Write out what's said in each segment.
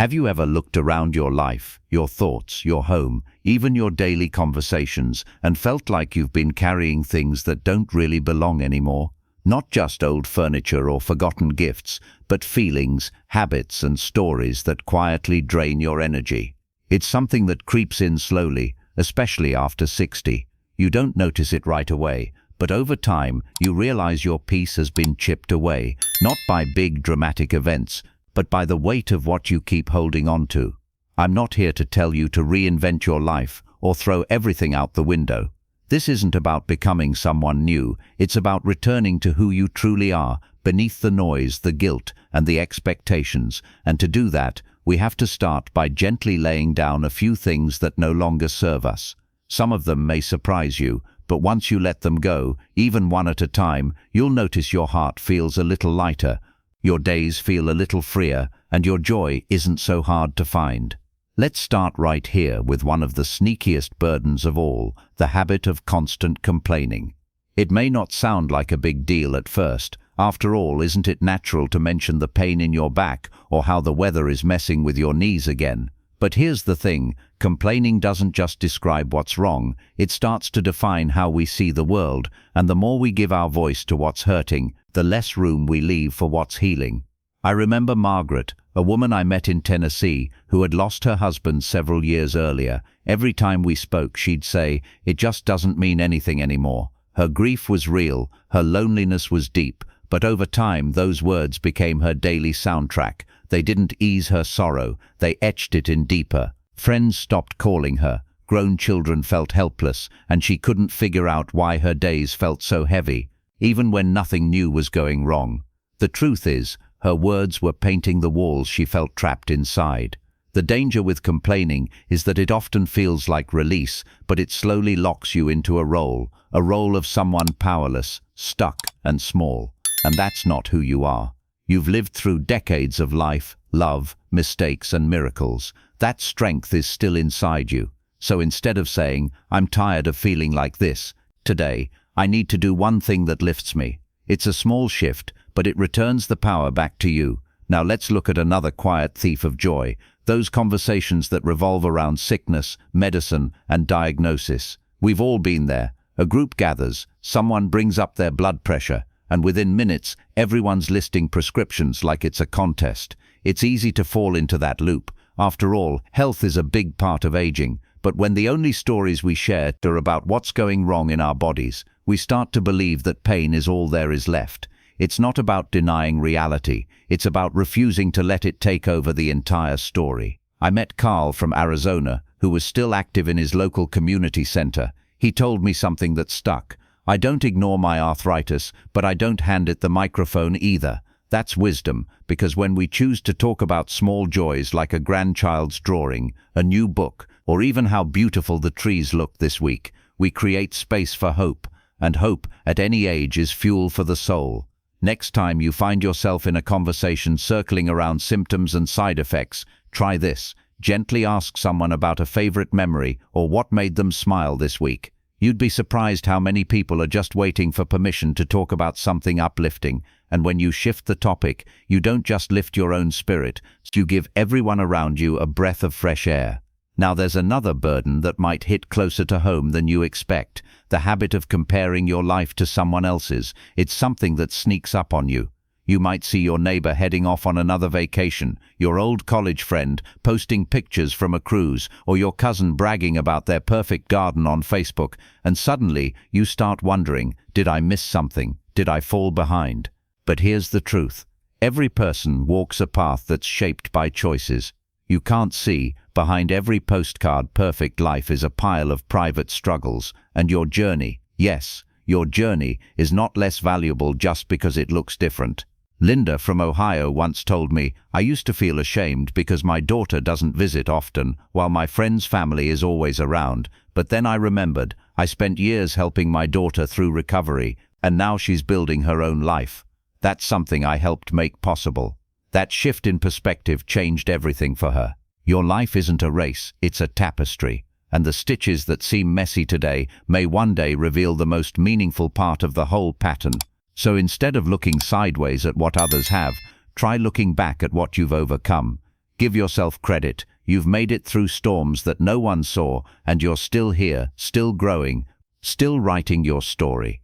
Have you ever looked around your life, your thoughts, your home, even your daily conversations, and felt like you've been carrying things that don't really belong anymore? Not just old furniture or forgotten gifts, but feelings, habits, and stories that quietly drain your energy. It's something that creeps in slowly, especially after 60. You don't notice it right away, but over time, you realize your peace has been chipped away, not by big dramatic events, but by the weight of what you keep holding on to. I'm not here to tell you to reinvent your life or throw everything out the window. This isn't about becoming someone new, it's about returning to who you truly are, beneath the noise, the guilt, and the expectations. And to do that, we have to start by gently laying down a few things that no longer serve us. Some of them may surprise you, but once you let them go, even one at a time, you'll notice your heart feels a little lighter, your days feel a little freer, and your joy isn't so hard to find. Let's start right here with one of the sneakiest burdens of all, the habit of constant complaining. It may not sound like a big deal at first. After all, isn't it natural to mention the pain in your back or how the weather is messing with your knees again? But here's the thing, complaining doesn't just describe what's wrong, it starts to define how we see the world, and the more we give our voice to what's hurting, the less room we leave for what's healing. I remember Margaret, a woman I met in Tennessee who had lost her husband several years earlier. Every time we spoke, she'd say, "It just doesn't mean anything anymore." Her grief was real, her loneliness was deep, but over time those words became her daily soundtrack. They didn't ease her sorrow, they etched it in deeper. Friends stopped calling her, grown children felt helpless, and she couldn't figure out why her days felt so heavy, even when nothing new was going wrong. The truth is, her words were painting the walls she felt trapped inside. The danger with complaining is that it often feels like release, but it slowly locks you into a role of someone powerless, stuck, and small. And that's not who you are. You've lived through decades of life, love, mistakes, and miracles. That strength is still inside you. So instead of saying, "I'm tired of feeling like this," today, I need to do one thing that lifts me. It's a small shift, but it returns the power back to you. Now let's look at another quiet thief of joy, those conversations that revolve around sickness, medicine, and diagnosis. We've all been there. A group gathers, someone brings up their blood pressure, and within minutes, everyone's listing prescriptions like it's a contest. It's easy to fall into that loop. After all, health is a big part of aging, but when the only stories we share are about what's going wrong in our bodies, we start to believe that pain is all there is left. It's not about denying reality, it's about refusing to let it take over the entire story. I met Carl from Arizona, who was still active in his local community center. He told me something that stuck. "I don't ignore my arthritis, but I don't hand it the microphone either." That's wisdom, because when we choose to talk about small joys like a grandchild's drawing, a new book, or even how beautiful the trees look this week, we create space for hope, and hope at any age is fuel for the soul. Next time you find yourself in a conversation circling around symptoms and side effects, try this. Gently ask someone about a favorite memory or what made them smile this week. You'd be surprised how many people are just waiting for permission to talk about something uplifting, and when you shift the topic, you don't just lift your own spirit, you give everyone around you a breath of fresh air. Now there's another burden that might hit closer to home than you expect, the habit of comparing your life to someone else's. It's something that sneaks up on you. You might see your neighbor heading off on another vacation, your old college friend posting pictures from a cruise, or your cousin bragging about their perfect garden on Facebook, and suddenly you start wondering, did I miss something? Did I fall behind? But here's the truth. Every person walks a path that's shaped by choices. You can't see, behind every postcard perfect life is a pile of private struggles, and your journey, yes, your journey is not less valuable just because it looks different. Linda from Ohio once told me, "I used to feel ashamed because my daughter doesn't visit often, while my friend's family is always around. But then I remembered, I spent years helping my daughter through recovery, and now she's building her own life. That's something I helped make possible." That shift in perspective changed everything for her. Your life isn't a race, it's a tapestry, and the stitches that seem messy today may one day reveal the most meaningful part of the whole pattern. So instead of looking sideways at what others have, try looking back at what you've overcome. Give yourself credit. You've made it through storms that no one saw, and you're still here, still growing, still writing your story.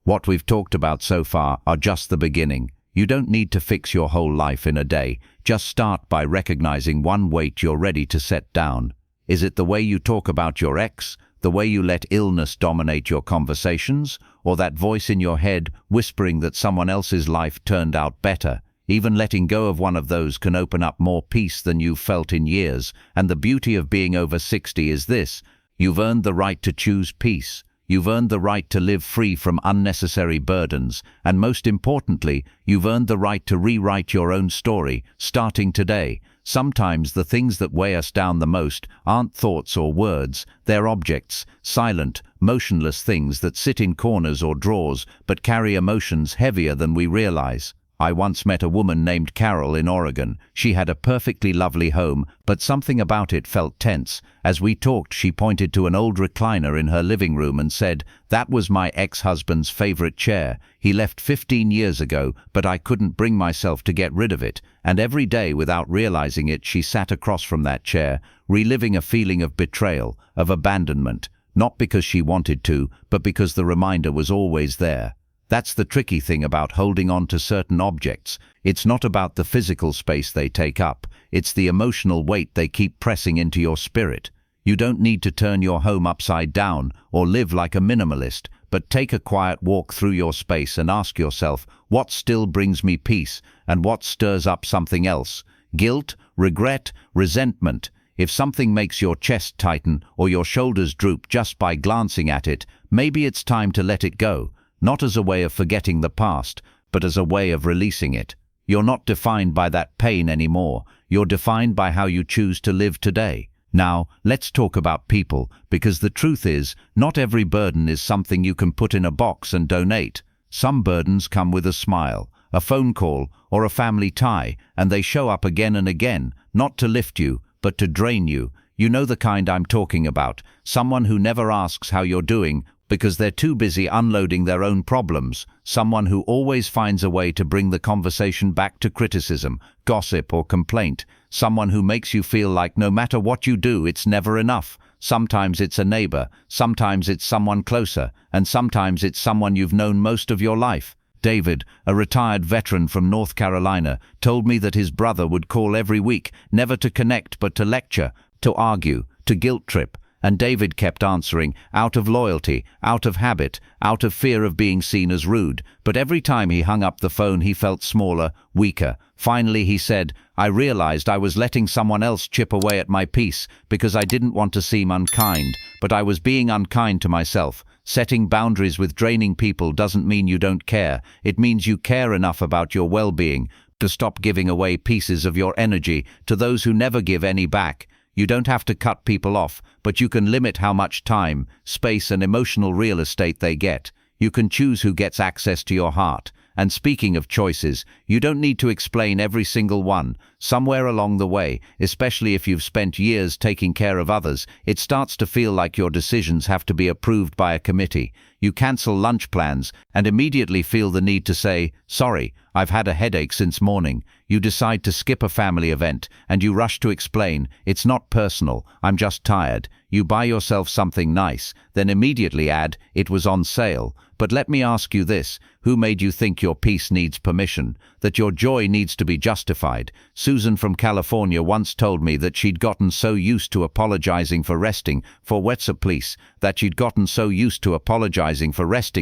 What we've talked about so far are just the beginning. You don't need to fix your whole life in a day. Just start by recognizing one weight you're ready to set down. Is it the way you talk about your ex, the way you let illness dominate your conversations, or that voice in your head whispering that someone else's life turned out better? Even letting go of one of those can open up more peace than you've felt in years. And the beauty of being over 60 is this: you've earned the right to choose peace. You've earned the right to live free from unnecessary burdens, and most importantly, you've earned the right to rewrite your own story, starting today. Sometimes the things that weigh us down the most aren't thoughts or words, they're objects, silent, motionless things that sit in corners or drawers but carry emotions heavier than we realize. I once met a woman named Carol in Oregon. She had a perfectly lovely home, but something about it felt tense. As we talked, she pointed to an old recliner in her living room and said, "That was my ex-husband's favorite chair. He left 15 years ago, but I couldn't bring myself to get rid of it." And every day, without realizing it, she sat across from that chair, reliving a feeling of betrayal, of abandonment, not because she wanted to, but because the reminder was always there. That's the tricky thing about holding on to certain objects. It's not about the physical space they take up. It's the emotional weight they keep pressing into your spirit. You don't need to turn your home upside down or live like a minimalist, but take a quiet walk through your space and ask yourself, what still brings me peace and what stirs up something else? Guilt, regret, resentment. If something makes your chest tighten or your shoulders droop just by glancing at it, maybe it's time to let it go. Not as a way of forgetting the past, but as a way of releasing it. You're not defined by that pain anymore. You're defined by how you choose to live today. Now, let's talk about people, because the truth is, not every burden is something you can put in a box and donate. Some burdens come with a smile, a phone call, or a family tie, and they show up again and again, not to lift you, but to drain you. You know the kind I'm talking about. Someone who never asks how you're doing, because they're too busy unloading their own problems. Someone who always finds a way to bring the conversation back to criticism, gossip, or complaint. Someone who makes you feel like no matter what you do, it's never enough. Sometimes it's a neighbor, sometimes it's someone closer, and sometimes it's someone you've known most of your life. David, a retired veteran from North Carolina, told me that his brother would call every week, never to connect but to lecture, to argue, to guilt trip. And David kept answering, out of loyalty, out of habit, out of fear of being seen as rude. But every time he hung up the phone, he felt smaller, weaker. Finally, he said, "I realized I was letting someone else chip away at my peace because I didn't want to seem unkind, but I was being unkind to myself." Setting boundaries with draining people doesn't mean you don't care. It means you care enough about your well-being to stop giving away pieces of your energy to those who never give any back. You don't have to cut people off, but you can limit how much time, space, and emotional real estate they get. You can choose who gets access to your heart. And speaking of choices, you don't need to explain every single one. Somewhere along the way, especially if you've spent years taking care of others, it starts to feel like your decisions have to be approved by a committee. You cancel lunch plans and immediately feel the need to say, "Sorry, I've had a headache since morning." You decide to skip a family event and you rush to explain, "It's not personal, I'm just tired." You buy yourself something nice, then immediately add, "It was on sale." But let me ask you this, who made you think your peace needs permission, that your joy needs to be justified? Susan from California once told me that she'd gotten so used to apologizing for resting,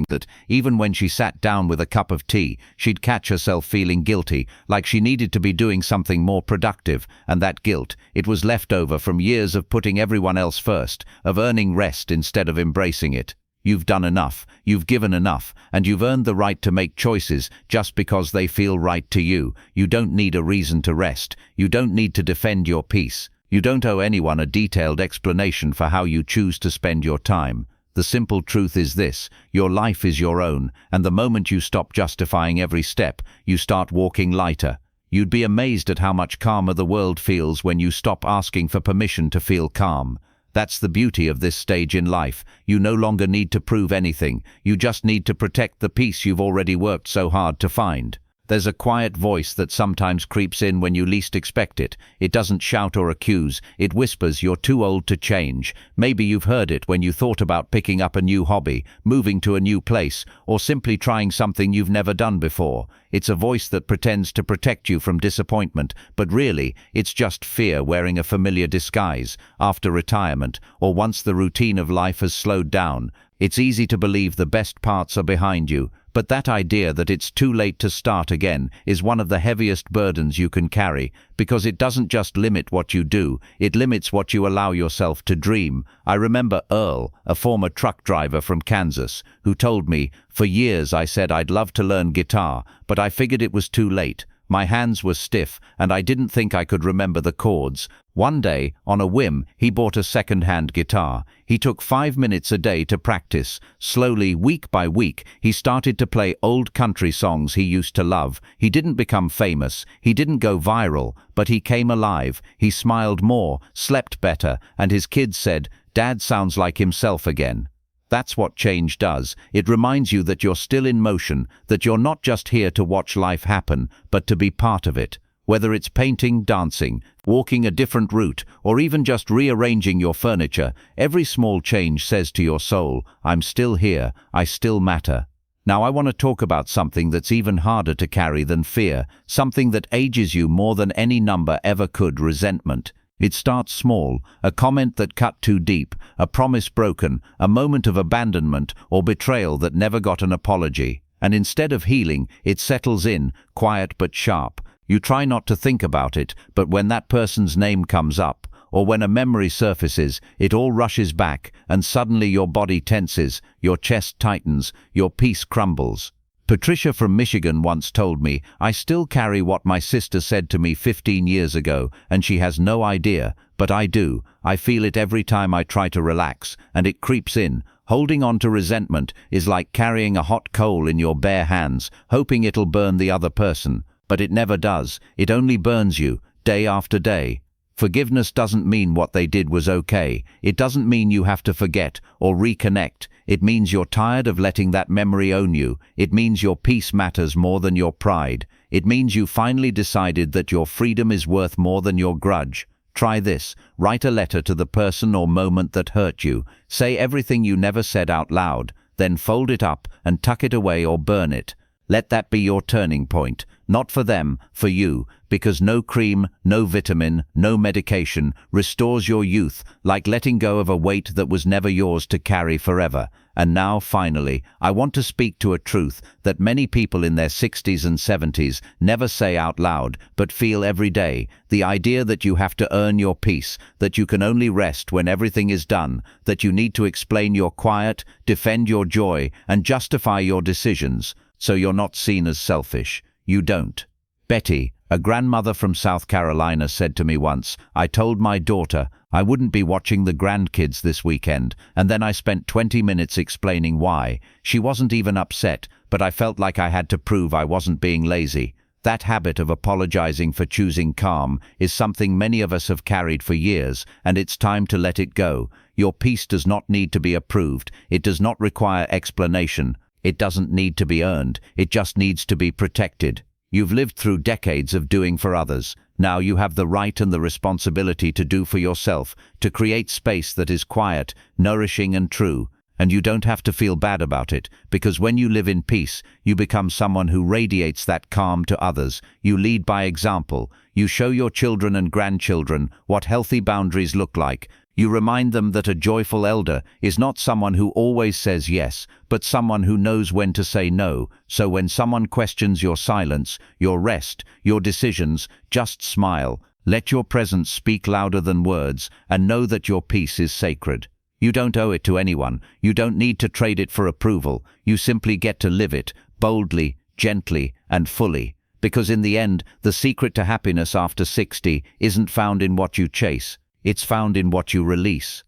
that even when she sat down with a cup of tea, she'd catch herself feeling guilty, like she needed to be doing something more productive, and that guilt, it was left over from years of putting everyone else first, of earning rest instead of embracing it. You've done enough, you've given enough, and you've earned the right to make choices just because they feel right to you. You don't need a reason to rest. You don't need to defend your peace. You don't owe anyone a detailed explanation for how you choose to spend your time. The simple truth is this: your life is your own, and the moment you stop justifying every step, you start walking lighter. You'd be amazed at how much calmer the world feels when you stop asking for permission to feel calm. That's the beauty of this stage in life. You no longer need to prove anything. You just need to protect the peace you've already worked so hard to find. There's a quiet voice that sometimes creeps in when you least expect it. It doesn't shout or accuse. It whispers, "You're too old to change." Maybe you've heard it when you thought about picking up a new hobby, moving to a new place, or simply trying something you've never done before. It's a voice that pretends to protect you from disappointment, but really, it's just fear wearing a familiar disguise. After retirement, or once the routine of life has slowed down, it's easy to believe the best parts are behind you, but that idea that it's too late to start again is one of the heaviest burdens you can carry, because it doesn't just limit what you do, it limits what you allow yourself to dream. I remember Earl, a former truck driver from Kansas, who told me, "For years I said I'd love to learn guitar, but I figured it was too late. My hands were stiff, and I didn't think I could remember the chords." One day, on a whim, he bought a second-hand guitar. He took 5 minutes a day to practice. Slowly, week by week, he started to play old country songs he used to love. He didn't become famous, he didn't go viral, but he came alive. He smiled more, slept better, and his kids said, "Dad sounds like himself again." That's what change does. It reminds you that you're still in motion, that you're not just here to watch life happen, but to be part of it. Whether it's painting, dancing, walking a different route, or even just rearranging your furniture, every small change says to your soul, "I'm still here, I still matter." Now I want to talk about something that's even harder to carry than fear, something that ages you more than any number ever could: resentment. It starts small, a comment that cut too deep, a promise broken, a moment of abandonment or betrayal that never got an apology. And instead of healing, it settles in, quiet but sharp. You try not to think about it, but when that person's name comes up, or when a memory surfaces, it all rushes back, and suddenly your body tenses, your chest tightens, your peace crumbles. Patricia from Michigan once told me, "I still carry what my sister said to me 15 years ago, and she has no idea, but I do. I feel it every time I try to relax, and it creeps in." Holding on to resentment is like carrying a hot coal in your bare hands, hoping it'll burn the other person. But it never does. It only burns you, day after day. Forgiveness doesn't mean what they did was okay. It doesn't mean you have to forget or reconnect. It means you're tired of letting that memory own you. It means your peace matters more than your pride. It means you finally decided that your freedom is worth more than your grudge. Try this. Write a letter to the person or moment that hurt you. Say everything you never said out loud. Then fold it up and tuck it away or burn it. Let that be your turning point. Not for them, for you, because no cream, no vitamin, no medication restores your youth like letting go of a weight that was never yours to carry forever. And now, finally, I want to speak to a truth that many people in their 60s and 70s never say out loud, but feel every day. The idea that you have to earn your peace, that you can only rest when everything is done, that you need to explain your quiet, defend your joy, and justify your decisions, so you're not seen as selfish. You don't. Betty, a grandmother from South Carolina, said to me once, "I told my daughter I wouldn't be watching the grandkids this weekend, and then I spent 20 minutes explaining why. She wasn't even upset, but I felt like I had to prove I wasn't being lazy." That habit of apologizing for choosing calm is something many of us have carried for years, and it's time to let it go. Your peace does not need to be approved. It does not require explanation. It doesn't need to be earned. It just needs to be protected. You've lived through decades of doing for others. Now you have the right and the responsibility to do for yourself, to create space that is quiet, nourishing and true. And you don't have to feel bad about it, because when you live in peace, you become someone who radiates that calm to others. You lead by example. You show your children and grandchildren what healthy boundaries look like. You remind them that a joyful elder is not someone who always says yes, but someone who knows when to say no. So when someone questions your silence, your rest, your decisions, just smile. Let your presence speak louder than words, and know that your peace is sacred. You don't owe it to anyone. You don't need to trade it for approval. You simply get to live it, boldly, gently, and fully. Because in the end, the secret to happiness after 60 isn't found in what you chase. It's found in what you release.